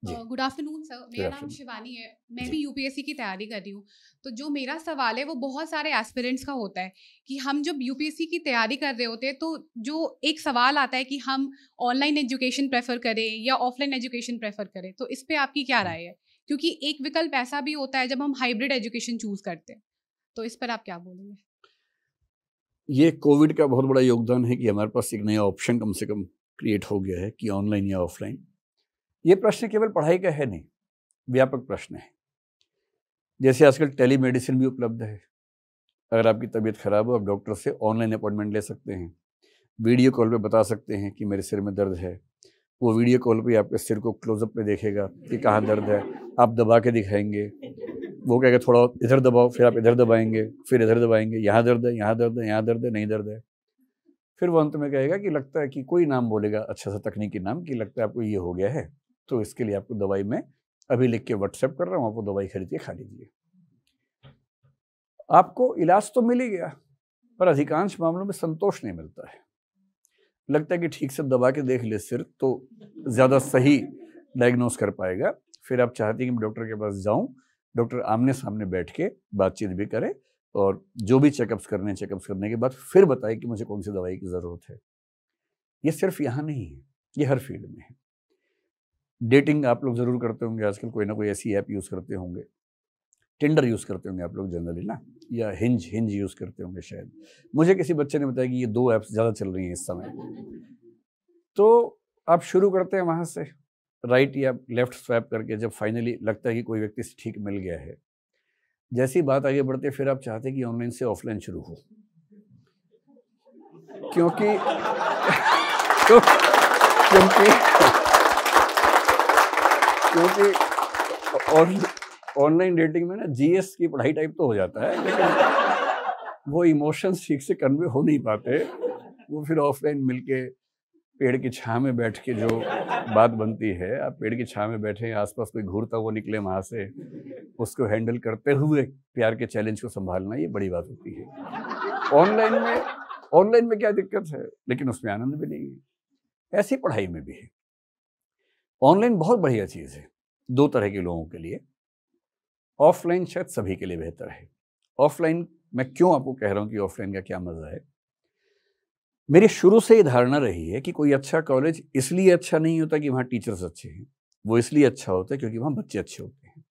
जी। Good afternoon sir, मेरा नाम शिवानी है। मैं भी यूपीएससी की तैयारी कर रही हूँ। तो जो मेरा सवाल है वो बहुत सारे एस्पिरेंट्स का होता है कि हम जब यूपीएससी की तैयारी कर रहे होते हैं तो जो एक सवाल आता है कि हम ऑनलाइन एजुकेशन प्रेफर करें या ऑफलाइन एजुकेशन प्रेफर करें, तो इस पे आपकी क्या राय है? क्योंकि एक विकल्प ऐसा भी होता है जब हम हाइब्रिड एजुकेशन चूज करते हैं, तो इस पर आप क्या बोलेंगे? ये कोविड का बहुत बड़ा योगदान है कि हमारे पास एक नया ऑप्शन कम से कम क्रिएट हो गया है कि ऑनलाइन या ऑफलाइन। ये प्रश्न केवल पढ़ाई का है नहीं, व्यापक प्रश्न है। जैसे आजकल टेलीमेडिसिन भी उपलब्ध है। अगर आपकी तबीयत खराब हो, आप डॉक्टर से ऑनलाइन अपॉइंटमेंट ले सकते हैं, वीडियो कॉल पे बता सकते हैं कि मेरे सिर में दर्द है। वो वीडियो कॉल पे आपके सिर को क्लोजअप में देखेगा कि कहाँ दर्द है, आप दबा के दिखाएंगे। वो कहेगा थोड़ा इधर दबाओ, फिर आप इधर दबाएंगे, फिर इधर दबाएंगे, यहाँ दर्द है, यहाँ दर्द है, यहाँ दर्द है, नहीं दर्द है। फिर वो अंत में कहेगा कि लगता है कि कोई नाम बोलेगा अच्छा सा तकनीकी नाम कि लगता है आपको ये हो गया है, तो इसके लिए आपको दवाई मैं अभी लिख के व्हाट्सएप कर रहा हूँ, आपको दवाई खरीद के खा लीजिए। आपको इलाज तो मिल ही गया, पर अधिकांश मामलों में संतोष नहीं मिलता है। लगता है कि ठीक से दबा के देख ले सिर तो ज़्यादा सही डायग्नोस कर पाएगा। फिर आप चाहती हैं कि मैं डॉक्टर के पास जाऊं, डॉक्टर आमने सामने बैठ के बातचीत भी करे और जो भी चेकअप्स करने के बाद फिर बताए कि मुझे कौन सी दवाई की ज़रूरत है। ये सिर्फ यहाँ नहीं है, ये हर फील्ड में है। डेटिंग आप लोग ज़रूर करते होंगे, आजकल कोई ना कोई ऐसी ऐप यूज़ करते होंगे। टिंडर यूज़ करते होंगे आप लोग जनरली ना, या हिंज यूज़ करते होंगे शायद। मुझे किसी बच्चे ने बताया कि ये 2 ऐप्स ज़्यादा चल रही हैं इस समय। तो आप शुरू करते हैं वहाँ से, राइट या लेफ्ट स्वैप करके। जब फाइनली लगता है कि कोई व्यक्ति से ठीक मिल गया है, जैसी बात आगे बढ़ती है फिर आप चाहते हैं कि ऑनलाइन से ऑफलाइन शुरू हो, क्योंकि क्योंकि क्योंकि ऑनलाइन डेटिंग में ना जीएस की पढ़ाई टाइप तो हो जाता है, लेकिन वो इमोशंस ठीक से कन्वे हो नहीं पाते। वो फिर ऑफलाइन मिलके पेड़ की छांव में बैठ के जो बात बनती है, आप पेड़ की छांव में बैठे, आसपास कोई घूरता हुआ निकले वहाँ से, उसको हैंडल करते हुए प्यार के चैलेंज को संभालना, ये बड़ी बात होती है। ऑनलाइन में क्या दिक्कत है, लेकिन उसमें आनंद भी नहीं है। ऐसी पढ़ाई में भी है। ऑनलाइन बहुत बढ़िया चीज़ है 2 तरह के लोगों के लिए। ऑफलाइन शायद सभी के लिए बेहतर है। ऑफलाइन मैं क्यों आपको कह रहा हूँ कि ऑफलाइन का क्या मज़ा है। मेरी शुरू से ये धारणा रही है कि कोई अच्छा कॉलेज इसलिए अच्छा नहीं होता कि वहाँ टीचर्स अच्छे हैं, वो इसलिए अच्छा होता है क्योंकि वहाँ बच्चे अच्छे होते हैं।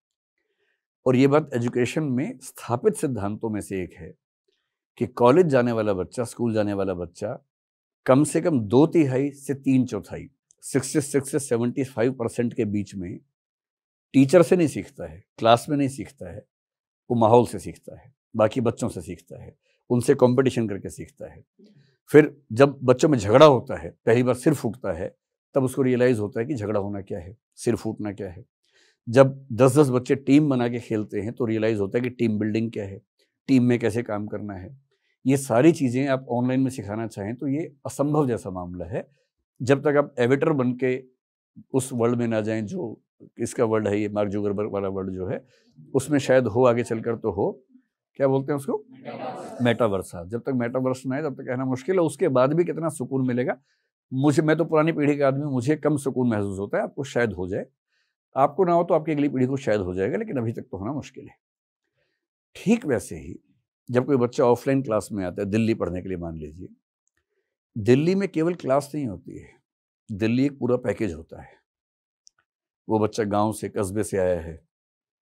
और ये बात एजुकेशन में स्थापित सिद्धांतों में से एक है कि कॉलेज जाने वाला बच्चा, स्कूल जाने वाला बच्चा कम से कम 2/3 से 3/4, 66 से 75% के बीच में टीचर से नहीं सीखता है, क्लास में नहीं सीखता है, वो माहौल से सीखता है, बाकी बच्चों से सीखता है, उनसे कंपटीशन करके सीखता है। फिर जब बच्चों में झगड़ा होता है, पहली बार सिर फूटता है, तब उसको रियलाइज़ होता है कि झगड़ा होना क्या है, सिर फूटना क्या है। जब 10-10 बच्चे टीम बना के खेलते हैं तो रियलाइज़ होता है कि टीम बिल्डिंग क्या है, टीम में कैसे काम करना है। ये सारी चीज़ें आप ऑनलाइन में सिखाना चाहें तो ये असंभव जैसा मामला है, जब तक आप एविटर बन के उस वर्ल्ड में ना जाएँ जो इसका वर्ल्ड है, ये मार्क जुकरबर्ग वाला वर्ल्ड जो है, उसमें शायद हो आगे चलकर तो हो। क्या बोलते हैं उसको? मेटावर्स। हाँ, जब तक मेटावर्स ना आए तब तक कहना मुश्किल है। उसके बाद भी कितना सुकून मिलेगा, मैं तो पुरानी पीढ़ी का आदमी हूँ, मुझे कम सुकून महसूस होता है। आपको शायद हो जाए, आपको ना हो तो आपकी अगली पीढ़ी को शायद हो जाएगा, लेकिन अभी तक तो होना मुश्किल है। ठीक वैसे ही जब कोई बच्चा ऑफलाइन क्लास में आता है, दिल्ली पढ़ने के लिए मान लीजिए, दिल्ली में केवल क्लास नहीं होती है, दिल्ली एक पूरा पैकेज होता है। वो बच्चा गाँव से, कस्बे से आया है,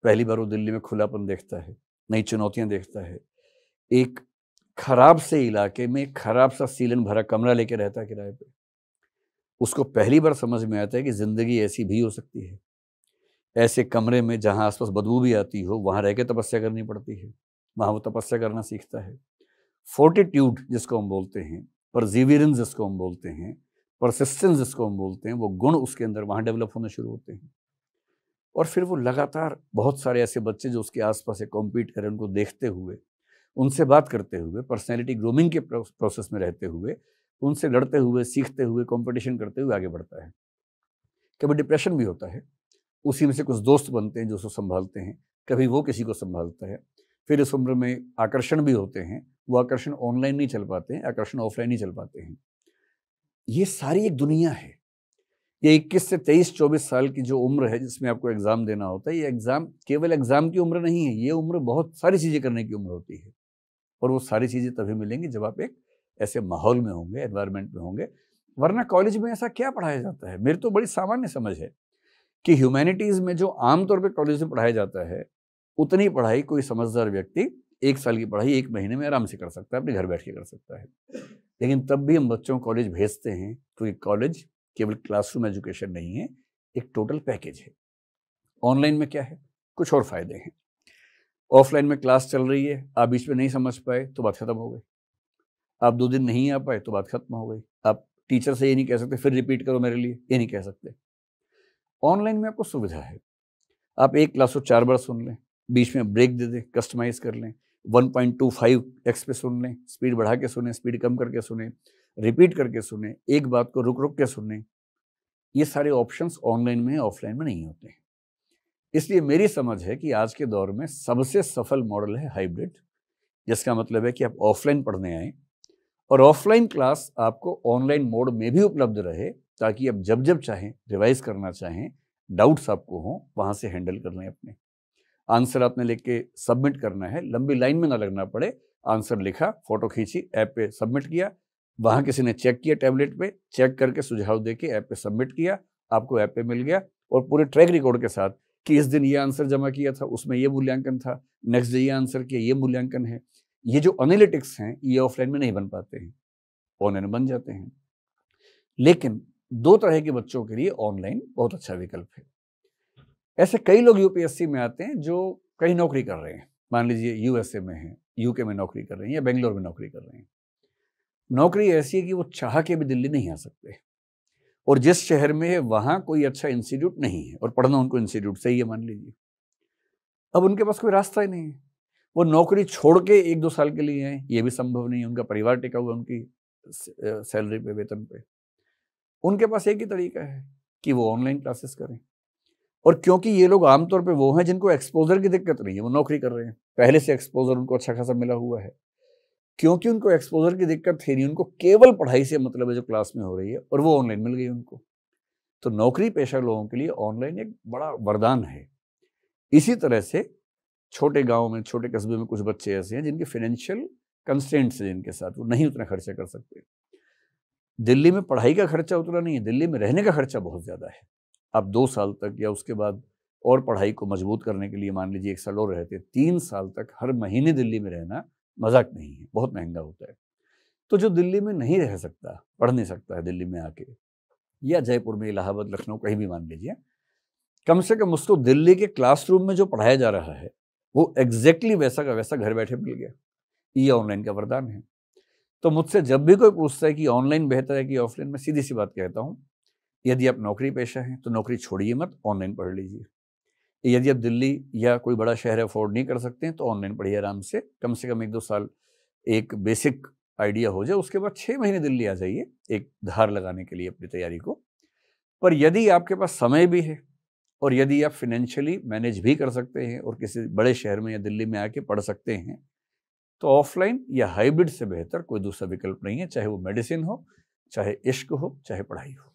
पहली बार वो दिल्ली में खुलापन देखता है, नई चुनौतियाँ देखता है। एक खराब से इलाके में खराब सा सीलन भरा कमरा लेके रहता है किराए पे। उसको पहली बार समझ में आता है कि ज़िंदगी ऐसी भी हो सकती है। ऐसे कमरे में जहाँ आसपास बदबू भी आती हो, वहाँ रह के तपस्या करनी पड़ती है। वहाँ वो तपस्या करना सीखता है। फोर्टिट्यूड जिसको हम बोलते हैं, परसिवियरेंस जिसको हम बोलते हैं, परसिस्टेंस जिसको हम बोलते हैं, वो गुण उसके अंदर वहाँ डेवलप होने शुरू होते हैं। और फिर वो लगातार बहुत सारे ऐसे बच्चे जो उसके आसपास है कॉम्पीट करें, उनको देखते हुए, उनसे बात करते हुए, पर्सनैलिटी ग्रूमिंग के प्रोसेस में रहते हुए, उनसे लड़ते हुए, सीखते हुए, कंपटीशन करते हुए आगे बढ़ता है। कभी डिप्रेशन भी होता है, उसी में से कुछ दोस्त बनते हैं जो उसको संभालते हैं, कभी वो किसी को संभालता है। फिर इस उम्र में आकर्षण भी होते हैं, वो आकर्षण ऑनलाइन नहीं चल पाते हैं, आकर्षण ऑफलाइन ही चल पाते हैं। ये सारी एक दुनिया है। कि 21 से 23-24 साल की जो उम्र है जिसमें आपको एग्ज़ाम देना होता है, ये एग्ज़ाम केवल एग्ज़ाम की उम्र नहीं है, ये उम्र बहुत सारी चीज़ें करने की उम्र होती है। और वो सारी चीज़ें तभी मिलेंगी जब आप एक ऐसे माहौल में होंगे, एनवायरनमेंट में होंगे। वरना कॉलेज में ऐसा क्या पढ़ाया जाता है? मेरी तो बड़ी सामान्य समझ है कि ह्यूमैनिटीज़ में जो आमतौर पे कॉलेज में पढ़ाया जाता है, उतनी पढ़ाई कोई समझदार व्यक्ति 1 साल की पढ़ाई 1 महीने में आराम से कर सकता है, अपने घर बैठ के कर सकता है। लेकिन तब भी हम बच्चों को कॉलेज भेजते हैं क्योंकि कॉलेज केवल क्लासरूम एजुकेशन नहीं है, एक टोटल पैकेज है। ऑनलाइन में क्या है? कुछ और फ़ायदे हैं। ऑफलाइन में क्लास चल रही है, आप बीच में नहीं समझ पाए तो बात खत्म हो गई। आप 2 दिन नहीं आ पाए तो बात खत्म हो गई। आप टीचर से ये नहीं कह सकते फिर रिपीट करो मेरे लिए, ये नहीं कह सकते। ऑनलाइन में आपको सुविधा है, आप एक क्लास को 4 बार सुन लें, बीच में ब्रेक दे दें, कस्टमाइज़ कर लें, 1.25x पे सुन लें, स्पीड बढ़ा के सुने, स्पीड कम करके सुने, रिपीट करके सुने, एक बात को रुक-रुक के सुने। ये सारे ऑप्शंस ऑनलाइन में, ऑफलाइन में नहीं होते हैं। इसलिए मेरी समझ है कि आज के दौर में सबसे सफल मॉडल है हाइब्रिड, जिसका मतलब है कि आप ऑफलाइन पढ़ने आएँ और ऑफलाइन क्लास आपको ऑनलाइन मोड में भी उपलब्ध रहे, ताकि आप जब-जब चाहें, रिवाइज़ करना चाहें, डाउट्स आपको हों, वहाँ से हैंडल कर लें अपने। आंसर आपने लिख के सबमिट करना है, लंबी लाइन में ना लगना पड़े। आंसर लिखा, फ़ोटो खींची, ऐप पे सबमिट किया, वहाँ किसी ने चेक किया टैबलेट पे, चेक करके सुझाव देके ऐप पे सबमिट किया, आपको ऐप पे मिल गया और पूरे ट्रैक रिकॉर्ड के साथ कि इस दिन ये आंसर जमा किया था, उसमें ये मूल्यांकन था, नेक्स्ट डे ये आंसर किया, ये मूल्यांकन है। ये जो एनालिटिक्स हैं, ये ऑफलाइन में नहीं बन पाते हैं, ऑनलाइन में बन जाते हैं। लेकिन 2 तरह के बच्चों के लिए ऑनलाइन बहुत अच्छा विकल्प है। ऐसे कई लोग यूपीएससी में आते हैं जो कहीं नौकरी कर रहे हैं, मान लीजिए यूएसए में हैं, यूके में नौकरी कर रहे हैं या बेंगलोर में नौकरी कर रहे हैं। नौकरी ऐसी है कि वो चाह के भी दिल्ली नहीं आ सकते और जिस शहर में है वहाँ कोई अच्छा इंस्टीट्यूट नहीं है और पढ़ना उनको इंस्टीट्यूट से ही है, मान लीजिए। अब उनके पास कोई रास्ता ही नहीं है, वो नौकरी छोड़ के 1-2 साल के लिए आए, ये भी संभव नहीं है, उनका परिवार टिका हुआ उनकी सैलरी पे, वेतन पे। उनके पास एक ही तरीका है कि वो ऑनलाइन क्लासेस करें। और क्योंकि ये लोग आमतौर पे वो हैं जिनको एक्सपोजर की दिक्कत नहीं है, वो नौकरी कर रहे हैं, पहले से एक्सपोजर उनको अच्छा खासा मिला हुआ है। क्योंकि उनको एक्सपोजर की दिक्कत थी नहीं, उनको केवल पढ़ाई से मतलब है जो क्लास में हो रही है, और वो ऑनलाइन मिल गई उनको। तो नौकरी पेशा लोगों के लिए ऑनलाइन एक बड़ा वरदान है। इसी तरह से छोटे गाँव में, छोटे कस्बे में कुछ बच्चे ऐसे हैं जिनके फाइनेंशियल कंस्ट्रेंट्स हैं, जिनके साथ वो नहीं उतना खर्चा कर सकते। दिल्ली में पढ़ाई का खर्चा उतना नहीं है, दिल्ली में रहने का खर्चा बहुत ज़्यादा है। आप 2 साल तक या उसके बाद और पढ़ाई को मजबूत करने के लिए मान लीजिए 1 साल और रहते, 3 साल तक हर महीने दिल्ली में रहना मजाक नहीं है, बहुत महंगा होता है। तो जो दिल्ली में नहीं रह सकता, पढ़ नहीं सकता है दिल्ली में आके, या जयपुर में, इलाहाबाद, लखनऊ, कहीं भी मान लीजिए, कम से कम उसको दिल्ली के क्लासरूम में जो पढ़ाया जा रहा है वो एग्जैक्टली वैसा का वैसा घर बैठे मिल गया। ये ऑनलाइन का वरदान है। तो मुझसे जब भी कोई पूछता है कि ऑनलाइन बेहतर है कि ऑफलाइन, मैं सीधी सी बात कहता हूँ, यदि आप नौकरी पेशा हैं तो नौकरी छोड़िए मत, ऑनलाइन पढ़ लीजिए। यदि आप दिल्ली या कोई बड़ा शहर अफोर्ड नहीं कर सकते हैं तो ऑनलाइन पढ़िए आराम से, कम 1-2 साल एक बेसिक आइडिया हो जाए, उसके बाद 6 महीने दिल्ली आ जाइए एक धार लगाने के लिए अपनी तैयारी को। पर यदि आपके पास समय भी है और यदि आप फाइनेंशियली मैनेज भी कर सकते हैं और किसी बड़े शहर में या दिल्ली में आके पढ़ सकते हैं, तो ऑफलाइन या हाइब्रिड से बेहतर कोई दूसरा विकल्प नहीं है, चाहे वो मेडिसिन हो, चाहे इश्क हो, चाहे पढ़ाई हो।